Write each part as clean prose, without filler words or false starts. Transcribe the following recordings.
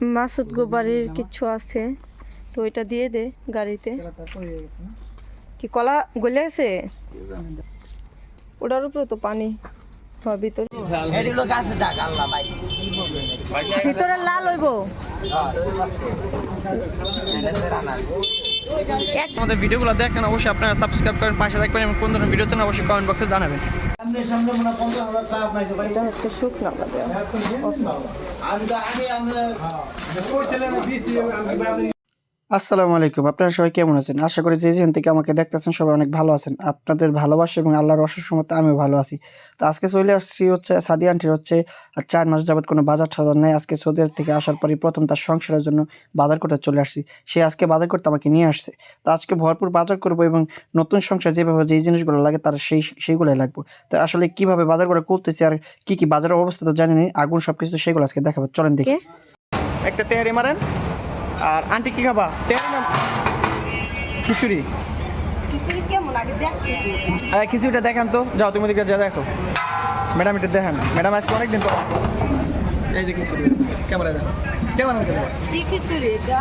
মাসুদ গো বাড়ির কিছু আছে তো ওইটা দিয়ে দে গাড়িতে। কি কলা গলে গেছে? ওটার উপরে তো পানি ভিতরে ভিতরে লাল হইব। আমাদের ভিডিওগুলো দেখেন অবশ্যই আপনারা সাবস্ক্রাইব করেন, পাশে থাকবেন এবং কোন ধরনের ভিডিও চান অবশ্যই কমেন্ট বক্সে জানাবেন। এটা হচ্ছে শুকনো বাদাম। আসসালামু আলাইকুম, আপনারা সবাই কেমন আছেন? আশা করি যে যেখান থেকে আমাকে দেখতেছেন সবাই অনেক ভালো আছেন। আপনাদের ভালোবাসা এবং আল্লাহর অশেষ রহমতে আমিও ভালো আছি। তো আজকে চলে আসছি হচ্ছে সাদিয়া আন্টির হচ্ছে 4 মাস যাবত কোনো বাজার টাজার নেই। আজকে সৌদি আরব থেকে আসার পরই প্রথম তার সংসারের জন্য বাজার করতে চলে আসছি। সে আজকে বাজার করতে আমাকে নিয়ে আসছে। তো আজকে ভরপুর বাজার করবো এবং নতুন সংসার যেভাবে যেই জিনিসগুলো লাগে তার সেইগুলোই লাগবে। তো আসলে কীভাবে বাজারগুলো করতেছি আর কী কী বাজারের অবস্থা তো জানি না, আগুন সব কিছু সেগুলো আজকে দেখাবো, চলেন দেখি। একটা তেহারি মারেন। আর আন্টি কি খাবা? তেহারি না খিচুড়ি? খিচুড়িটা দেখান তো, যাও তুমি দিকে যা দেখো। ম্যাডাম এটা দেখেন, ম্যাডাম আজকে অনেকদিন পর। এই যে খিচুড়ি, ক্যামেরা দেন। কেমন কি খিচুড়ি এটা?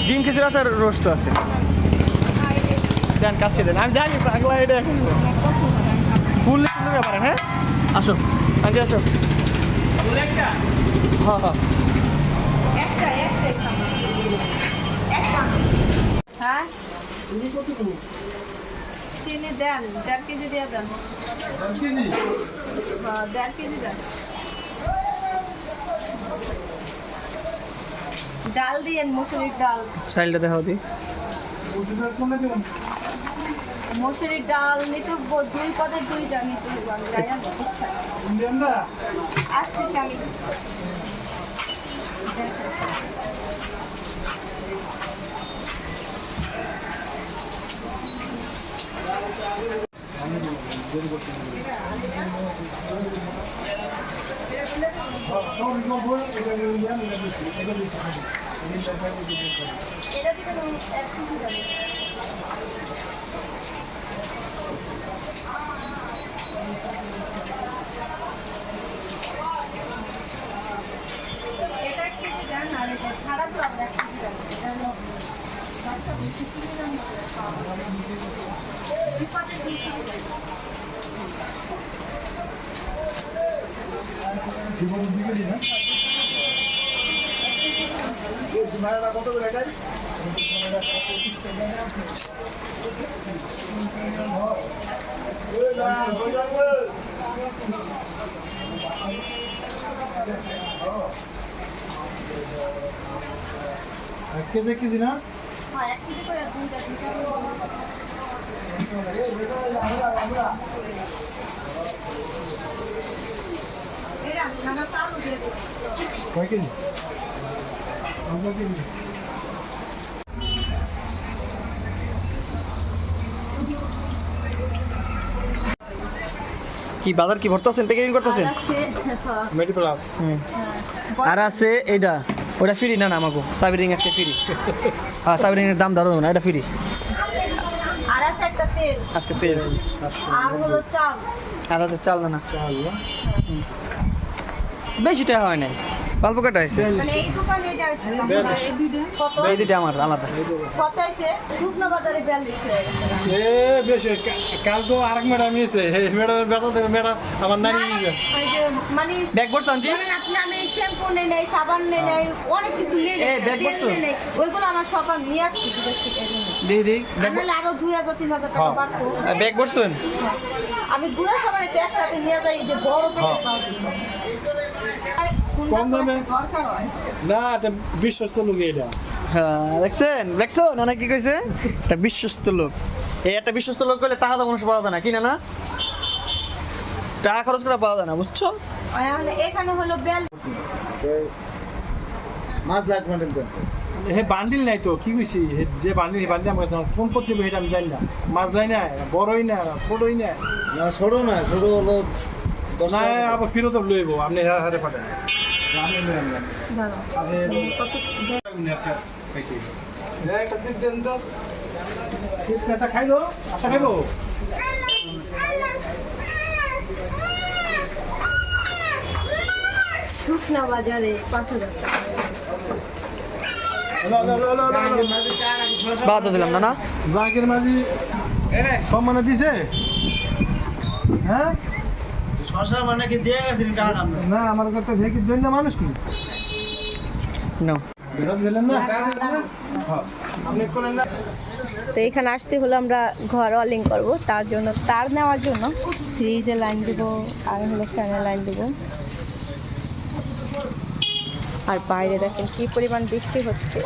ডিম খিচুড়ি আছে আর রোস্ট আছে। দেন কাছে দেন, আমি জানি পাগলা এটা এখন ফুল নিতে পারেন। হ্যাঁ আসো আন্টি আসো। হ্যাঁ হ্যাঁ হ্যাঁ চিনি দেন 1.5 কেজি দিয়ে দেন। 1.5 কেজি দেন। ডাল দিয়েন, মসুরির ডাল। চাইল্ডটা দেখাও দি। মসুরির ডাল নিতে 2 পদের 2টা নিতে হবে। আমি জানি না আসছে আমি খারাপ লাগবে। কেজি না? হ্যাঁ 1 কেজি করে 2টা। এরা নানা চালু দিয়ে দিন। কয় কেজি? 2 কেজি। কি বাজার কি ভরতেছেন, প্যাকেটিং করতেছেন? মেডি প্লাস। আর আছে এইটা, ওটা ফ্রি না? না আমাকে সাবিরিং আজকে ফ্রি। হ্যাঁ সাবিরিংয়ের দাম ধরো না, এটা ফ্রি। আর আছে একটা তেল, আজকে তেল। আর হলো চাল। আর আছে চাল না? চাল বেশি টাকা হয় নাই, অল্প কাটা হয়েছে। মানে এই দোকানে এটা আছে এই দুইটা কত? এই দুইটা আমার আলাদা। কত আছে? শুকনো বাজারে 42 হয়ে গেছে। বেশি কালকে আরেক ম্যাডাম নিয়েছে, ম্যাডামের বেতন থেকে ম্যাডাম আমার নানি ওই যে মানে ব্যাগ করছো আন্টি? আপনি আমি শ্যাম্পু নেই নাই, সাবান নেই নাই, অনেক কিছু নেই নাই, ব্যাগ তেল করছো? নেই নাই, ওইগুলো আমার সব আমি নিয়ে আসছি বিদেশ থেকে। দিদি নাহলে আরো 2000-3000 টাকা বাড়তো। ব্যাগ করছেন? আমি গুঁড়া সাবান তো একসাথে নিয়ে যাই, যে বড় প্যাকেট পাওয়া কম দামে দরকার হয় না, এটা বিশ্বস্ত লোক এটা। হ্যাঁ দেখছেন অনেক কি কইছে, একটা বিশ্বস্ত লোক। এই একটা বিশ্বস্ত লোক করলে টাকা তো মানুষ পাওয়া যায় না, কিনা না? টাকা খরচ করে পাওয়া যায় না, বুঝছো? এখানে হলো বেল মাছ লাগবে না। হে বান্ডিল নাই তো কি কইছি, যে বান্ডিল আমার কাছে কোন করতে হবে এটা আমি জানি না। মাছ লাই না, বড়ই না, ছোটই না। না ছোট না, ছোট হলো 10 টাকা। আবার ফেরত লইব, আপনি হারে পাঠান। আমি নিলাম না। দাঁড়াও আমি কত একটা চিপ দেন তো। চিপটা খাইলো, আটা খাইবো। শুকনা বাজারে 5,000 টাকা। বাদ দিলাম না না জাকির মাঝি সম্মানে দিছে হ্যাঁ শশা মানে কি দিয়ে গেছেন কারণ না আমার কাছে ভেকির জন্য মানুষ কি নাও বেরোত গেলেন না হ্যাঁ আপনি করেন না তো এখানে আসতে হলো আমরা ঘর ওয়ালিং করব, তার জন্য তার নেওয়ার জন্য ফ্রিজে লাইন দেবো আর হলো ফ্যানে লাইন দেবো। আর বাইরে দেখেন কি পরিমাণ বৃষ্টি হচ্ছে।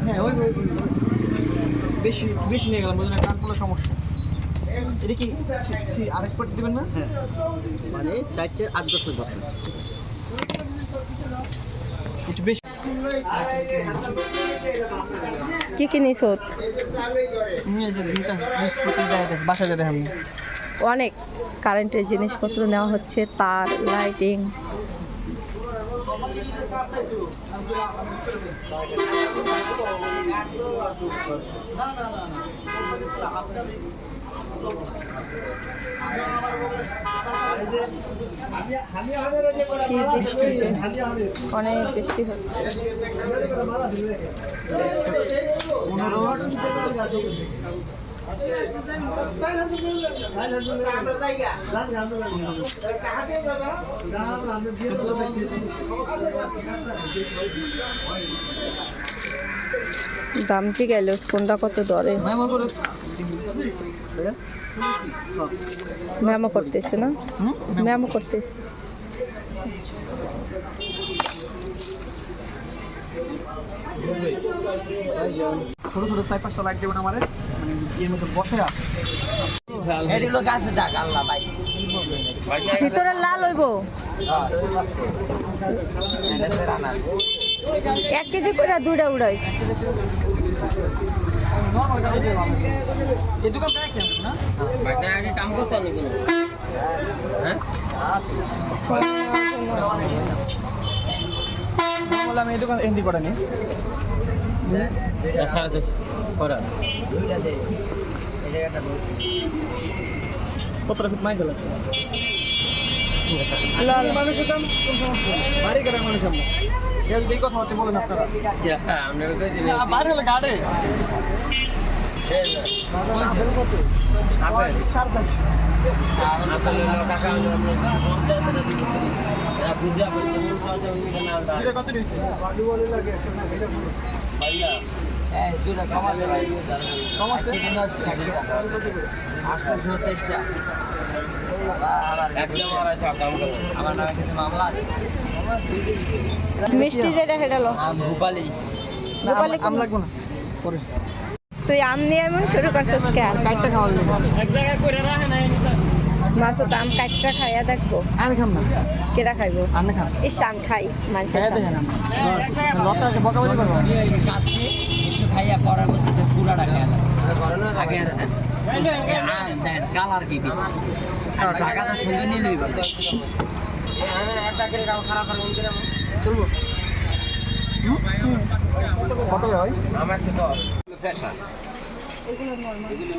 হ্যাঁ ওই বেশি বেশি নিয়ে গেলাম বুঝলেন, কানপুলো সমস্যা। এটা কি আরেক পার্ট দিবেন না? হ্যাঁ মানে 4-8-10 মিনিট একটু বেশি। কি কি নিছো? বাসায় যেতে হবে অনেক কারেন্টের জিনিসপত্র নেওয়া হচ্ছে, তার, লাইটিং। কি বৃষ্টি, অনেক বৃষ্টি হচ্ছে। দামটি গেল কোনটা কত দরে মেমো করতেছে না, মেমো করতেছে। ছোট ছোট 4-5টা লাইট দেবেন আমারে, মানে এর মধ্যে বসে ভিতরে লাল হইব 1 কেজি করে 2টা উড়াইস। এই দোকান থেকে কেন না আগে কাম করতে আমি কোনো হ্যাঁ বললাম এই দোকান এন্ডি করে নি কতটা খুব মাইন্ড লাগছে মানুষের দাম কোন সমস্যা বাড়ি কাটার মানুষ আমরা এই কথা হচ্ছে বলেন আপনারা বাইরে হলে গাড়ে মিষ্টি যেটা হেডালো ভূপালি আম লাগবো না পরে তুই আম নিয়ে এমন শুরু করছিস কেন? কাটটা খাওয়ার লাগবে এক জায়গায় করে রাখে নাই মাসুদ আম কাটটা খাইয়া দেখবো আমি খাম না কেটা খাইবো? আপনি খান ইস আম খাই মানুষের খাইয়া দেখেন লতা আছে বকা বলি করবো কাছে একটু খাইয়া পড়ার মধ্যে পুরাটা খেয়াল আগে আম দেন কালার কি কি টাকাটা সঙ্গে নিলেই ভালো চলবো কত হয় আমার ছোট এগুলো নরমাল। এগুলো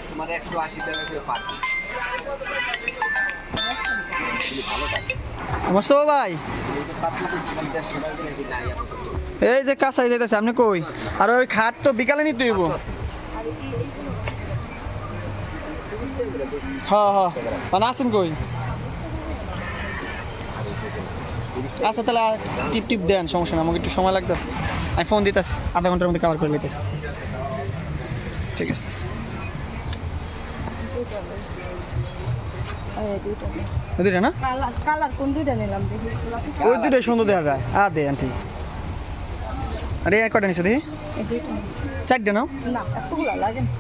তোমার 180 টাকা করে পার মোস্তফা ভাই এই যে কাঁচাই যেতেছে আপনি কই আর ওই খাট তো বিকালে নিতে হইব হ্যাঁ হ্যাঁ মানে আছেন কই আচ্ছা তাহলে টিপ টিপ দেন সমস্যা না আমাকে একটু সময় লাগতেছে আমি ফোন দিতেছি আধা ঘন্টার মধ্যে কভার করে নিতেছি ঠিক আছে দুইটা না কালার কোন দুইটা নিলাম দেখি? ওই দুটোই সুন্দর দেখা যায় দে আন্টি আরে কটা নিছো দেখি এই দুইটা। 4টে নাও না এতগুলো লাগে না।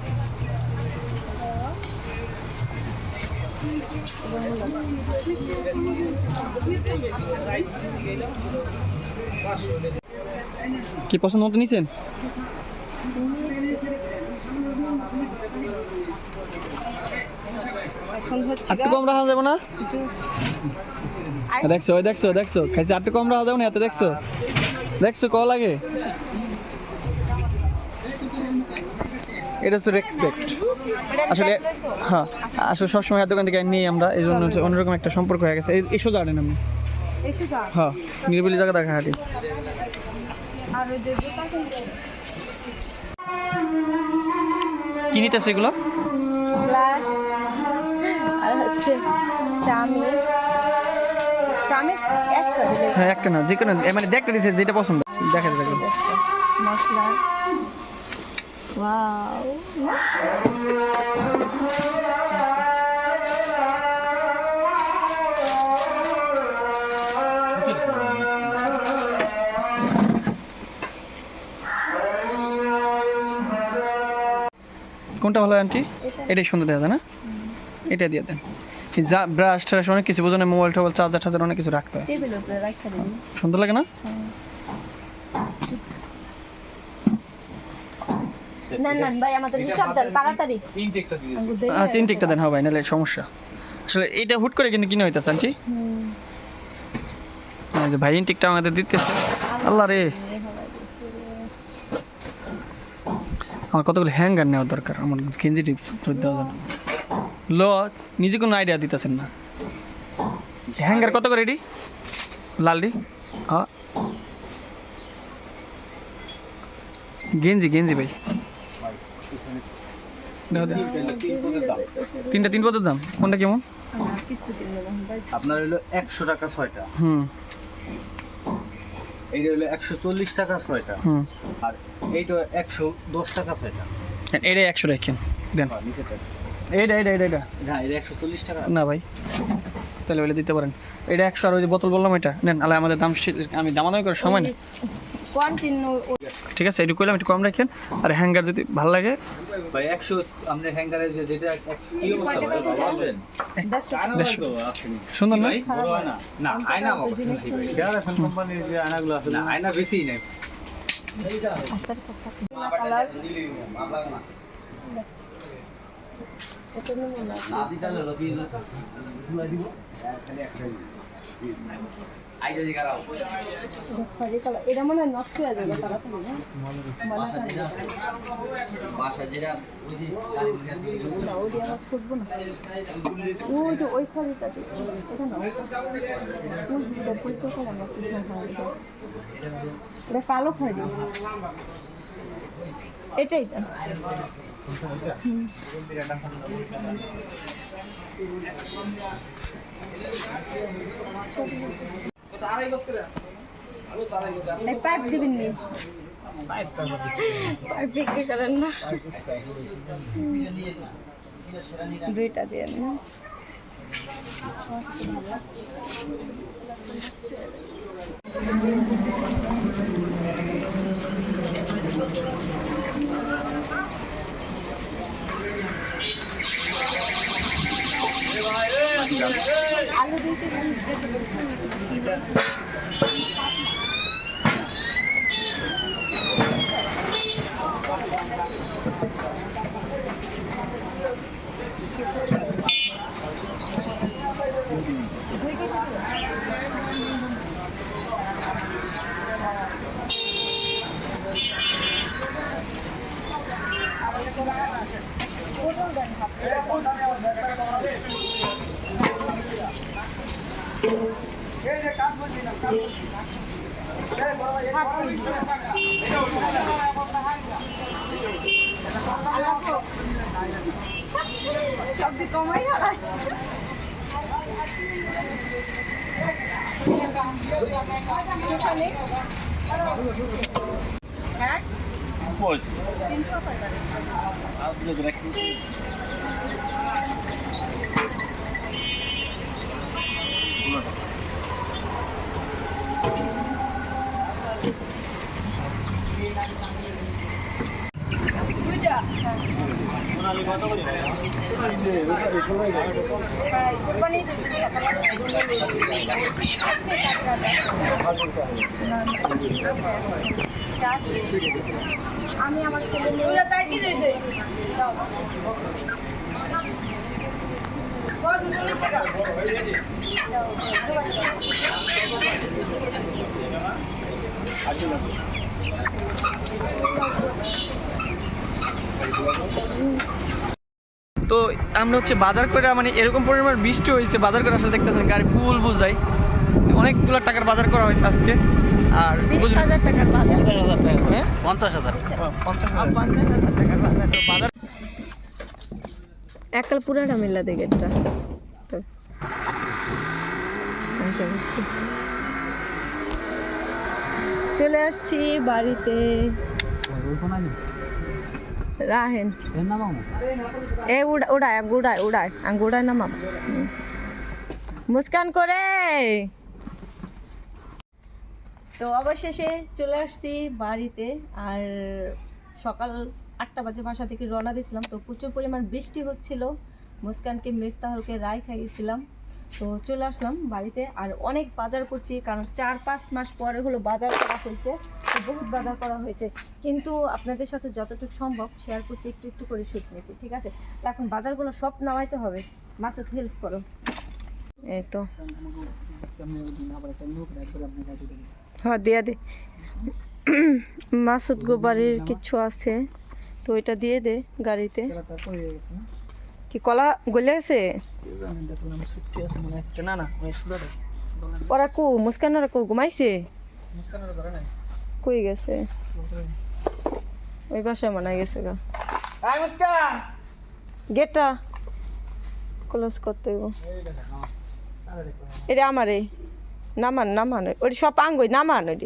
কি পছন্দ মতো নিছেন এখন হচ্ছে একটু কম রাখা যাবে না আর দেখছো ওই দেখছো দেখছো খাইছে একটু কম রাখা যাবে না এত দেখছো দেখছো ক লাগে? এটা হচ্ছে রেসপেক্ট। আসলে হ্যাঁ, আসলে সবসময় দোকান থেকে নিই আমরা, এই জন্য অন্যরকম একটা সম্পর্ক হয়ে গেছে। এসো জানেন আপনি? হ্যাঁ, নিরিবিলি জায়গা দেখা হাঁটি। কি নিতেছে এগুলো? আর হচ্ছে চামিচ একটা দিলে হ্যাঁ, একটা না, যে কোনো মানে দেখতে দিছে যেটা পছন্দ দেখা যাবে। মশলা। ওয়াও, কোনটা ভালো আন্টি? এটাই সুন্দর দেখা যায় না? এটা দিয়ে দেন। যা ব্রাশ ট্রাশ অনেক কিছু বোঝানো, মোবাইল টোবাইল চার্জার টার্জার অনেক কিছু রাখতে হয়। টেবিলের উপরে রাখতে দিন। সুন্দর লাগে না? না না ভাই, আমাদের সব দেন তাড়াতাড়ি। আচ্ছা, ইনটেকটা দেন। হ্যাঁ ভাই, নাহলে সমস্যা। আসলে এটা হুট করে কিন্তু কিনে হইতেছে আন্টি। যে ভাই ইনটেকটা আমাদের দিতেছে। আল্লাহ রে, আমার কতগুলো হ্যাঙ্গার নেওয়ার দরকার, আমার গেঞ্জি টিপ দেওয়ার জন্য। লো, নিজে কোনো আইডিয়া দিতেছেন না। হ্যাঙ্গার কত করে এটি? লালডি হ্যাঁ, গেঞ্জি ভাই তিনটা 3 পদের দাম। কোনটা কেমন? আপনার হলো 100 টাকা 6টা, এইটা হলো 140 টাকা 6টা, আর এইটা 110 টাকা 6টা। এটা 100 রাখেন দেন। এইটা হ্যাঁ, এটা 140 টাকা না ভাই, তাহলে বলে দিতে পারেন। এটা 100, আর ওই যে বোতল বললাম এটা নেন। আলে আমাদের দাম আমি দামাদামি করার সময় নেই। ঠিক আছে, একটু কইলাম একটু কম রাখেন। আর হ্যাঙ্গার যদি ভালো লাগে ভাই 100 আপনি হ্যাঙ্গারে যেটা কি অবস্থা ভাই, ভালো আছেন? সুন্দর না? বড় হয় না? না, আয়না আমার কাছে নেই ভাই। ডেরাফেন কোম্পানির যে আয়নাগুলো আছে না, আয়না বেশি নেই। না দিতে হলো কি দিব আইজা জি করাও। এটা মনে হয় নষ্ট হয়ে যাবে তাড়াতাড়ি। বাসা যেটা ওই যে ওই আমার ফুটবো না, ওই যে ওই খড়িটাতে এটা কালো খড়ি, এটাই তো। পাইপ দিবেন নি? পাইপ বিক্রি করেন না? 2টা দিয়ে না। আলু দিতে সবজি কমাই হারায়। হ্যাঁ, 300 টাকা। আমি আমার ছেলে নিয়ে তাই কি দিয়েছে 140 টাকা। তো আমরা হচ্ছে বাজার করে মানে এরকম পরিমাণ বৃষ্টি হয়েছে, বাজার করে আসলে দেখতেছেন গাড়ি ফুল বোঝাই, অনেকগুলো টাকার বাজার করা হয়েছে আজকে। আর 20,000 টাকার বাজার। 50,000 টাকা হ্যাঁ 50,000 50,000 টাকার বাজার। তো বাজার এককাল পুরাটা মিল্লা দে গেটটা তো চলে আসছি বাড়িতে। রাহেন এ উড়ায় গুড়ায় উড়ায় গুড়ায় না মামা মুস্কান করে। তো অবশেষে চলে আসছি বাড়িতে। আর সকাল 8টা বাজে বাসা থেকে রওনা দিয়েছিলাম। তো প্রচুর পরিমাণ বৃষ্টি হচ্ছিল, মুস্কানকে মিফতাহলকে রায় খাইয়েছিলাম। তো চলে আসলাম বাড়িতে। আর অনেক বাজার করছি, কারণ 4-5 মাস পরে হলো বাজার করা হয়েছে। তো বহুত বাজার করা হয়েছে, কিন্তু আপনাদের সাথে যতটুকু সম্ভব শেয়ার করছি, একটু একটু করে শুট নিয়েছি, ঠিক আছে? তো এখন বাজারগুলো সব নামাইতে হবে। মাসুদ হেল্প করো। এই তো হ্যাঁ দিয়া দে। মাসুদ গোবারের কিছু আছে তো ওইটা দিয়ে দে গাড়িতে। কি কলা গলে আছে? না না ওরা কু মুস্কানোরা কু ঘুমাইছে? কই গেছে? ওই বাসায় মনে হয় গেছে গা। গেটটা ক্লোজ করতে হইব। এটা আমারে নামান নামান, ওই সব আঙ্গই নামান। ওই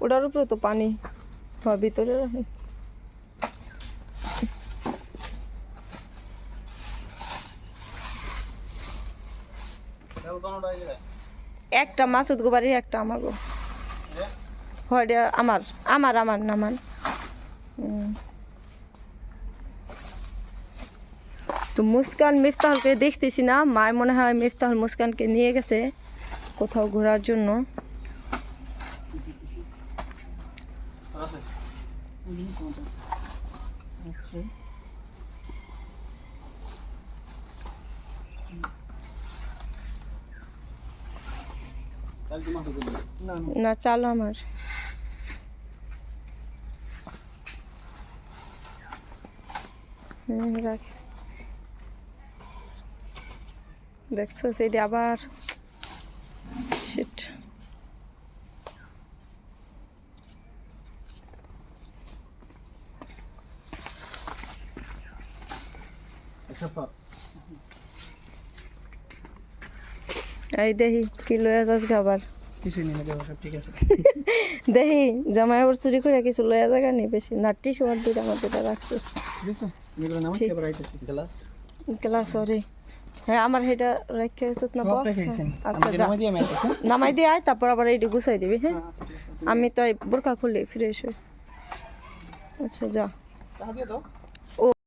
ওটার উপরে তো পানি ভিতরে রাখে। একটা মাসুদ গোবারির, একটা আমার গো। হয় আমার আমার আমার নামান। তো মুস্কান মিফতাহলকে দেখতেছি না, মায় মনে হয় মিফতাহল মুস্কানকে নিয়ে গেছে কোথাও ঘোরার জন্য। না চালো আমার রাখ। দেখছো সেটা আবার শিট। এই দেখি কি লয়ে যাস খাবার? কিছুই নেই, সব ঠিক আছে। দেখি জামাই আবার চুরি করে কিছু লয়ে জায়গা নেই বেশি। নাট্টি শোয়ার দুইটা আমার দুটা রাখছিস গ্লাস। ওরে হ্যাঁ আমার সেটা রেখে গেছত না বক্স। আচ্ছা যা নামাই দিয়ে আয়, তারপর আবার এইটা গুছাই দিবি। হ্যাঁ আমি তো বোরকা খুললে ফ্রেশ হই। আচ্ছা যা।